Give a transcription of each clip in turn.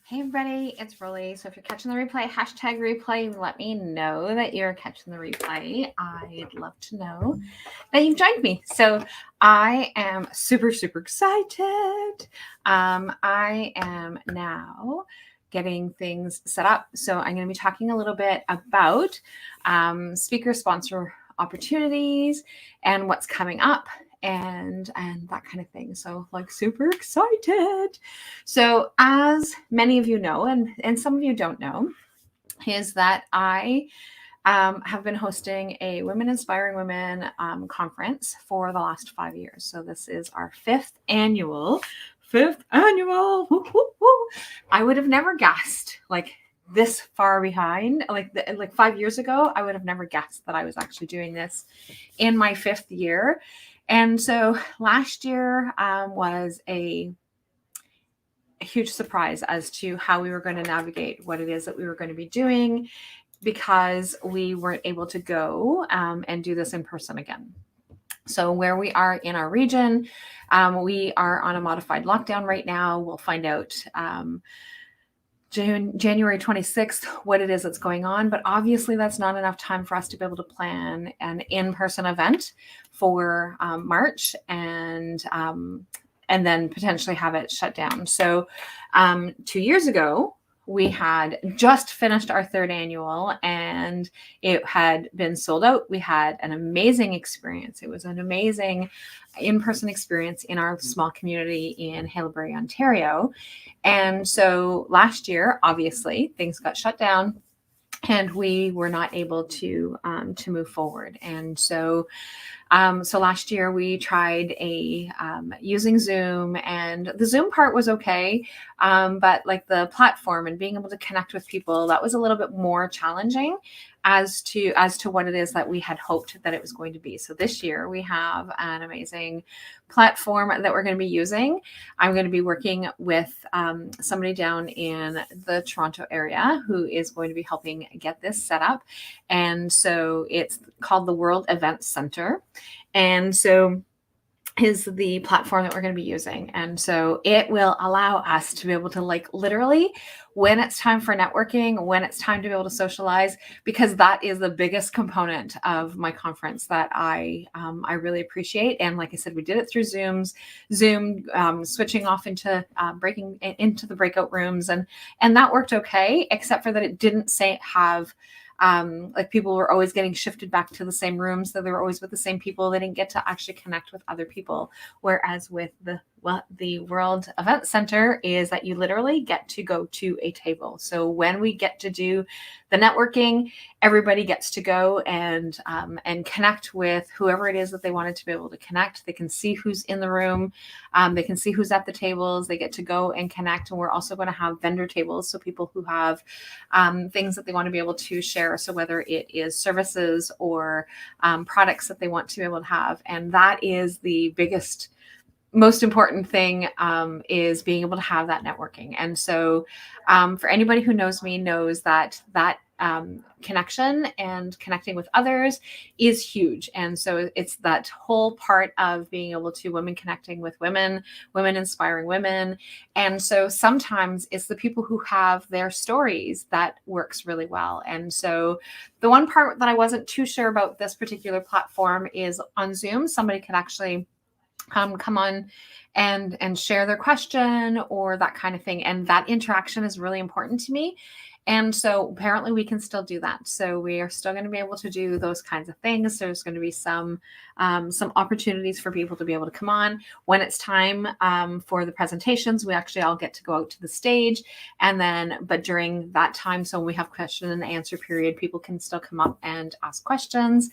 Hey everybody, it's Rolly. So if you're catching the replay, hashtag replay, let me know that you're catching the replay. I'd love to know that you've joined me. So I am super, super excited. I am now getting things set up. So I'm going to be talking a little bit about speaker sponsor opportunities and what's coming up and that kind of thing. So like super excited. So as many of you know, and some of you don't know, is that I have been hosting a Women Inspiring Women conference for the last 5 years. So this is our fifth annual. Woo, woo, woo. I would have never guessed like this far behind, like 5 years ago, I would have never guessed that I was actually doing this in my fifth year. And so last year was a huge surprise as to how we were going to navigate what it is that we were going to be doing, because we weren't able to go and do this in person again. So where we are in our region, we are on a modified lockdown right now. We'll find out January 26th what it is that's going on, but obviously that's not enough time for us to be able to plan an in-person event for March and then potentially have it shut down. So 2 years ago, we had just finished our third annual and it had been sold out. We had an amazing experience. It was an amazing in-person experience in our small community in Haileybury, Ontario. And so last year, obviously, things got shut down and we were not able to move forward. And so last year we tried using Zoom, and the Zoom part was okay. But like the platform and being able to connect with people, that was a little bit more challenging as to what it is that we had hoped that it was going to be. So this year we have an amazing platform that we're going to be using. I'm going to be working with somebody down in the Toronto area who is going to be helping get this set up. And so it's called the World Event Center. And so is the platform that we're going to be using. And so it will allow us to be able to like literally when it's time for networking, when it's time to be able to socialize, because that is the biggest component of my conference that I really appreciate. And like I said, we did it through Zoom, switching off into breaking into the breakout rooms, and that worked okay, except for that it didn't have like people were always getting shifted back to the same rooms, so they were always with the same people. They didn't get to actually connect with other people. Whereas with the World Event Center is that you literally get to go to a table. So when we get to do the networking, everybody gets to go and connect with whoever it is that they wanted to be able to connect. They can see who's in the room. They can see who's at the tables. They get to go and connect. And we're also going to have vendor tables. So people who have things that they want to be able to share. So whether it is services or products that they want to be able to have. And that is the biggest, most important thing, is being able to have that networking. And so for anybody who knows me knows that connection and connecting with others is huge. And so it's that whole part of being able to women connecting with women inspiring women. And so sometimes it's the people who have their stories that works really well. And so the one part that I wasn't too sure about this particular platform is on Zoom, somebody could actually come on and share their question or that kind of thing. And that interaction is really important to me. And so apparently we can still do that. So we are still going to be able to do those kinds of things. There's going to be some opportunities for people to be able to come on when it's time for the presentations. We actually all get to go out to the stage, but during that time, so when we have question and answer period, people can still come up and ask questions.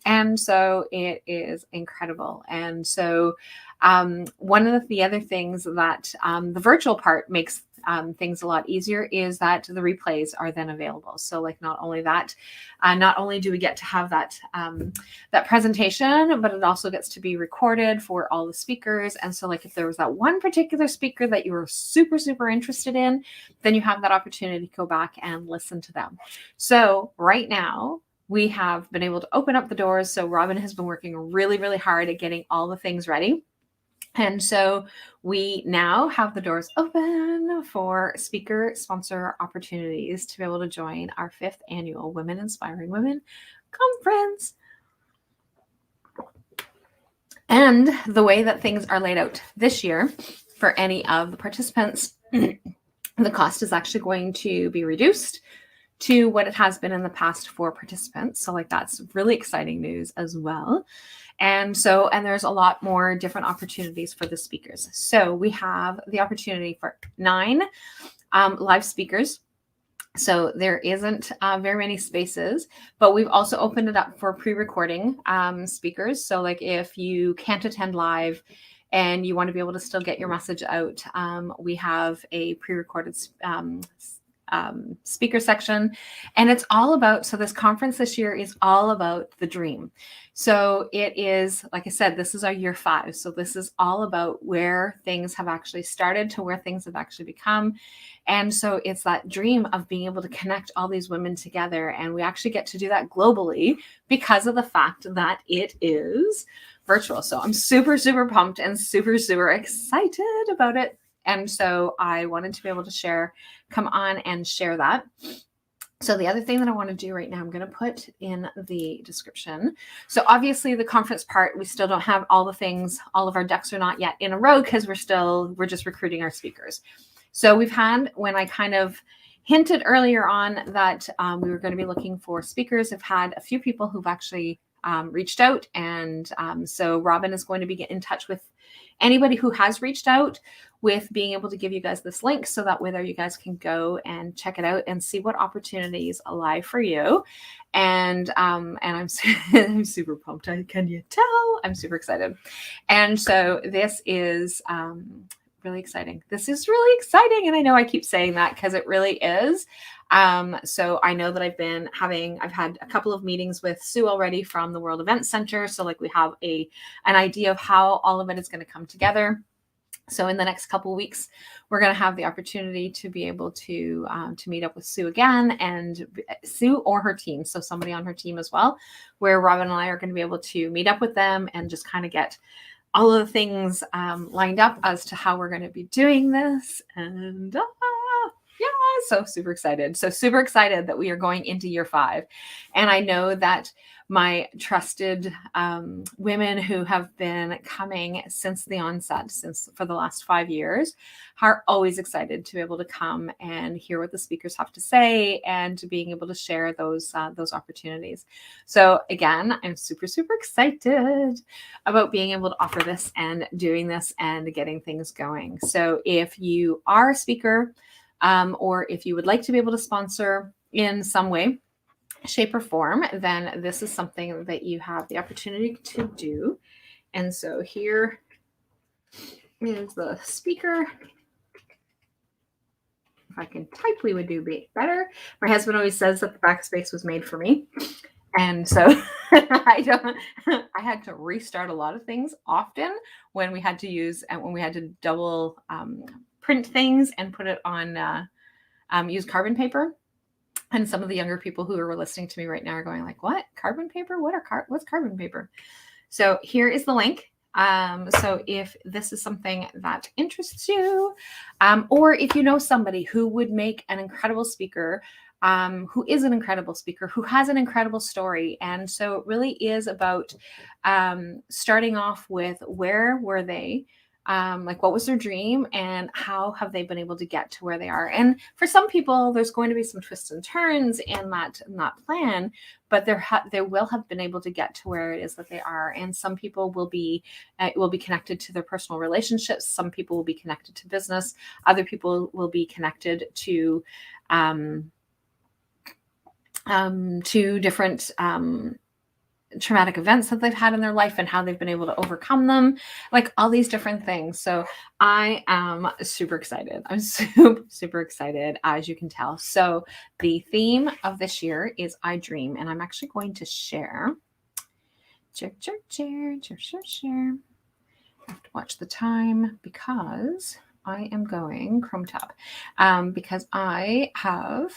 And so it is incredible. And so one of the other things that the virtual part makes things a lot easier is that the replays are then available. So like not only do we get to have that presentation, but it also gets to be recorded for all the speakers. And so like if there was that one particular speaker that you were super, super interested in, then you have that opportunity to go back and listen to them. So right now, we have been able to open up the doors. So Robin has been working really, really hard at getting all the things ready. And so we now have the doors open for speaker sponsor opportunities to be able to join our 5th annual Women Inspiring Women Conference. And the way that things are laid out this year for any of the participants, the cost is actually going to be reduced to what it has been in the past for participants. So like that's really exciting news as well. And there's a lot more different opportunities for the speakers. So we have the opportunity for 9 live speakers. So there isn't very many spaces, but we've also opened it up for pre-recording speakers. So like if you can't attend live and you want to be able to still get your message out, we have a pre-recorded speaker section. And it's all about, so this conference this year is all about the dream. So it is, like I said, this is our year 5. So this is all about where things have actually started to where things have actually become. And so it's that dream of being able to connect all these women together. And we actually get to do that globally because of the fact that it is virtual. So I'm super, super pumped and super, super excited about it. And so I wanted to be able to come on and share that. So the other thing that I want to do right now, I'm going to put in the description. So obviously the conference part, we still don't have all the things, all of our ducks are not yet in a row because we're just recruiting our speakers. So we've had, when I kind of hinted earlier on that we were going to be looking for speakers, I've had a few people who've actually reached out. And so Robin is going to be getting in touch with anybody who has reached out with being able to give you guys this link so that way there you guys can go and check it out and see what opportunities lie for you. And I'm super pumped. Can you tell? I'm super excited. And so this is really exciting. This is really exciting. And I know I keep saying that because it really is. So I know that I've had a couple of meetings with Sue already from the World Event Center. So like we have an idea of how all of it is going to come together. So in the next couple of weeks, we're going to have the opportunity to be able to meet up with Sue again, and Sue or her team. So somebody on her team as well, where Robin and I are going to be able to meet up with them and just kind of get all of the things lined up as to how we're going to be doing this. And yeah, so super excited. So super excited that we are going into year 5. And I know that my trusted women who have been coming since the onset, for the last 5 years, are always excited to be able to come and hear what the speakers have to say and to being able to share those opportunities. So again, I'm super, super excited about being able to offer this and doing this and getting things going. So if you are a speaker, or if you would like to be able to sponsor in some way, shape, or form, then this is something that you have the opportunity to do. And so here is the speaker. If I can type, we would do better. My husband always says that the backspace was made for me. And so I had to restart a lot of things often when we had to double print things and put it on, use carbon paper. And some of the younger people who are listening to me right now are going like, what? Carbon paper? What's carbon paper? So here is the link. So if this is something that interests you, or if you know somebody who would make an incredible speaker, who is an incredible speaker, who has an incredible story. And so it really is about starting off with where were they? Like what was their dream and how have they been able to get to where they are? And for some people, there's going to be some twists and turns in that plan, but they will have been able to get to where it is that they are. And some people will be connected to their personal relationships. Some people will be connected to business. Other people will be connected to different traumatic events that they've had in their life and how they've been able to overcome them, like all these different things. So I am super excited. I'm super, super excited, as you can tell. So the theme of this year is I Dream, and I'm actually going to share. Share. I have to watch the time because I am going Chrome tab, because I have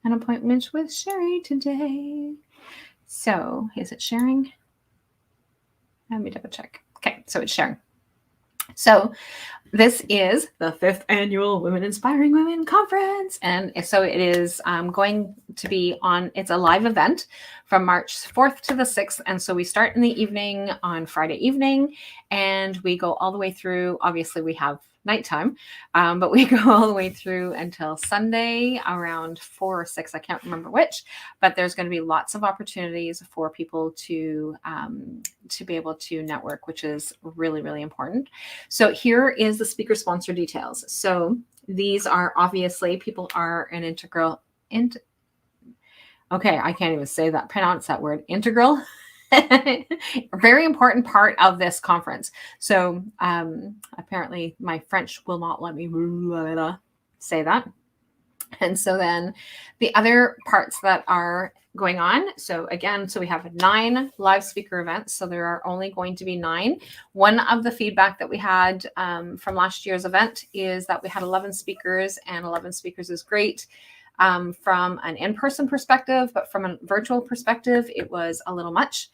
an appointment with Sherry today. So is it sharing? Let me double check. Okay. so it's sharing. So this is the 5th annual Women Inspiring Women Conference. And so it is going to be on, it's a live event from March 4th to the 6th. And so we start in the evening on Friday evening, and we go all the way through. Obviously, we have nighttime, but we go all the way through until Sunday around 4 or 6. I can't remember which, but there's going to be lots of opportunities for people to be able to network, which is really, really important. So here is the speaker sponsor details. So these are obviously, people are an integral, okay, I can't even pronounce that word, integral. A very important part of this conference. So apparently my French will not let me say that. And so then the other parts that are going on. So again, so we have 9 live speaker events. So there are only going to be 9. One of the feedback that we had from last year's event is that we had 11 speakers, and 11 speakers is great from an in-person perspective, but from a virtual perspective, it was a little much.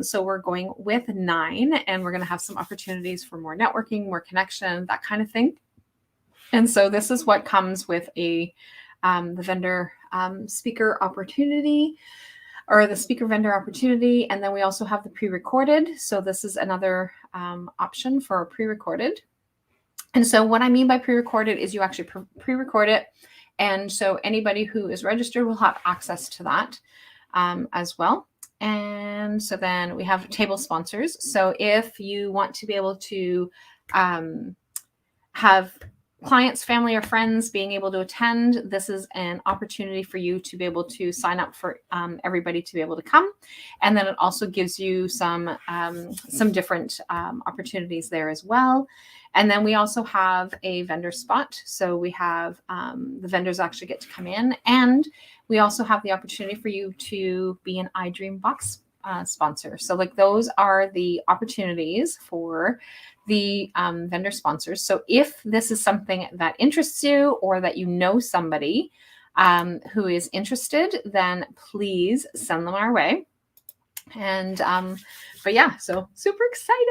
So we're going with 9, and we're going to have some opportunities for more networking, more connection, that kind of thing. And so this is what comes with the vendor speaker opportunity, or the speaker vendor opportunity. And then we also have the pre-recorded. So this is another option for pre-recorded. And so what I mean by pre-recorded is you actually pre-record it. And so anybody who is registered will have access to that as well. And so then we have table sponsors. So if you want to be able to have clients, family, or friends being able to attend, this is an opportunity for you to be able to sign up for everybody to be able to come. And then it also gives you some different opportunities there as well. And then we also have a vendor spot. So we have the vendors actually get to come in, and we also have the opportunity for you to be an Idream Box sponsor. So like those are the opportunities for the vendor sponsors. So if this is something that interests you, or that you know somebody who is interested, then please send them our way. And but yeah, so super excited.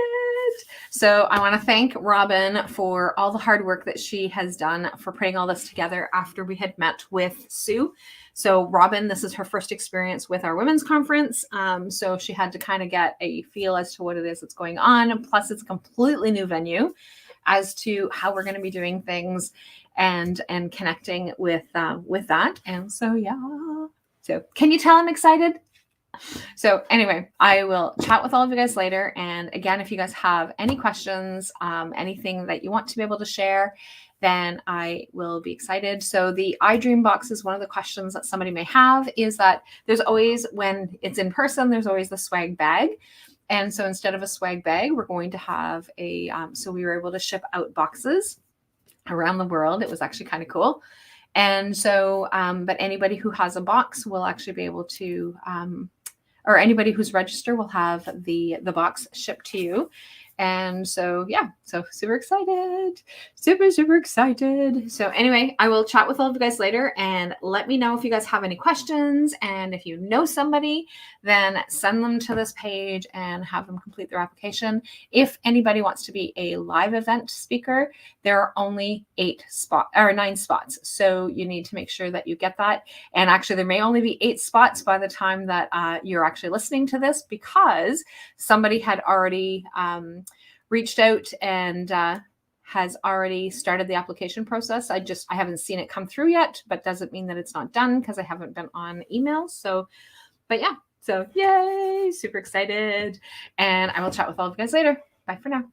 So I want to thank Robin for all the hard work that she has done for putting all this together after we had met with Sue. So Robin, this is her first experience with our women's conference. So she had to kind of get a feel as to what it is that's going on. Plus it's a completely new venue as to how we're going to be doing things and connecting with that. And so, yeah. So can you tell I'm excited? So anyway, I will chat with all of you guys later. And again, if you guys have any questions, anything that you want to be able to share, then I will be excited. So the Idream Box is one of the questions that somebody may have, is that there's always, when it's in person, there's always the swag bag. And so instead of a swag bag, we're going to have a, so we were able to ship out boxes around the world. It was actually kind of cool. And so, but anybody who has a box will actually be able to, or anybody who's registered will have the box shipped to you. And so, yeah, so super excited, super excited. So anyway, I will chat with all of you guys later, and let me know if you guys have any questions. And if you know somebody, then send them to this page and have them complete their application. If anybody wants to be a live event speaker, there are only 9 spots. So you need to make sure that you get that. And actually there may only be 8 spots by the time that you're actually listening to this, because somebody had already reached out and has already started the application process. I haven't seen it come through yet, but doesn't mean that it's not done, because I haven't been on emails. So, but yeah, so yay, super excited. And I will chat with all of you guys later. Bye for now.